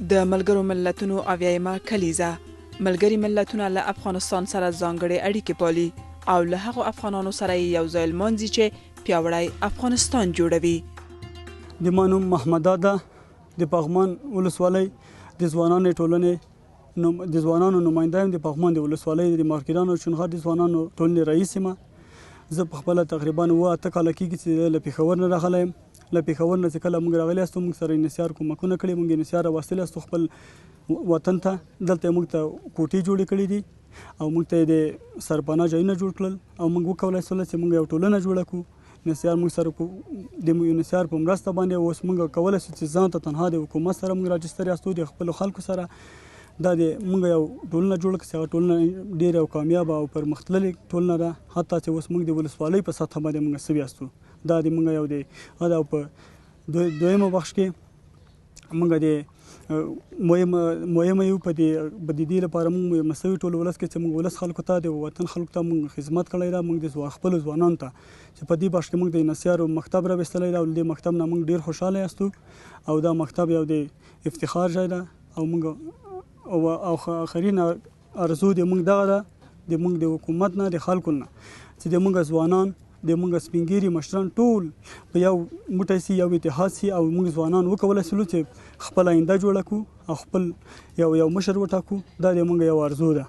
د ملګرو ملتونو اویایمه کلیزه ملګري ملتونه له افغانستان سره ځانګړي اړیکې پالي او له هغو افغانانو سره یو ځای لمانځي چې پیاوړی افغانستان جوړوي. د ما نوم محمد ده، د پغمان ولسوالۍ د ځوانانو ټولنې د ځوانانو نماینده یم. د پغمان د ولسوالۍ د مارکیدان او چونغر د ځوانانو ټولنې رئیس یم. زه په خپله تقریبا 8 کاله کېږي چې له پېښور نه راغلی یم. له پېښور نه چې کله موږ راغلي یاستو موږ سره انحصار کومکونه کړي، موږ انحصار راوستلی یاستو خپل وطن ته. دلته موږ ته کوټې جوړې کړي دي او موږ ته د سرپناه ځایونه جوړ کړل او موږ وکولی سول چې موږ یو ټولنه جوړه کړو. انحصار موږ سره د انحصار په مرسته باندې اوس موږ کولی شو چې ځان ته تنها د حکومت سره موږ راجستر یاستو د خپلو خلکو سره. دا د موږ یو ټولنه جوړه کړه چې هغه ټولنه ډېره او کامیابه او پرمختللې ټولنه ده. حتی چې اوس موږ د ولسوالۍ په سطحه باندې موږ سوي یاستو. دا د موږ یو د په دویمه بخش کې موږ د مهمه یو په دې لپاره موږ مسوي ټول ولس کې چې موږ ولس خلکو ته د وطن خلکو ته موږ خدمت کړی ده. موږ د خپل ځوانانو ته چې په دې بخش کې موږ د انحصار مکتب راوستلی ده او د مکتب نه موږ ډېر خوشحاله یاستو او دا مکتب یو د افتخار ځای ده او موږ او آخرین ارزو د موږ دغه ده د موږ د حکومت نه د خلکو نه چې د موږ ځوانان د موږ سپینګیري مشران ټول په یو موټی سي، یو اتحاد سي او موږ ځوانان وکولی شو چې خپل آینده جوړه کړو او خپل یو مشر وټاکو. دا د موږ یو ارزو ده.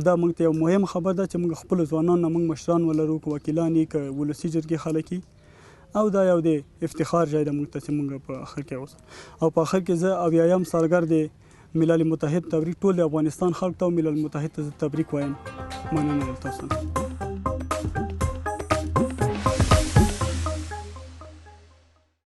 دا موږ ته یو مهم خبر ده چې موږ خپل ځوانان نه موږ مشران ولرو، که وکیلان یې، که ولسي جرګې خلک او دا یو د افتخار ځای ده موږ ته چې موږ په اخر کې اوس او په اخر کې زه اویایم سالګر د ملل متحد تبریک ټول د افغانستان خلک ته او ملل متحد ته تبریک وایم. مننه تاسو.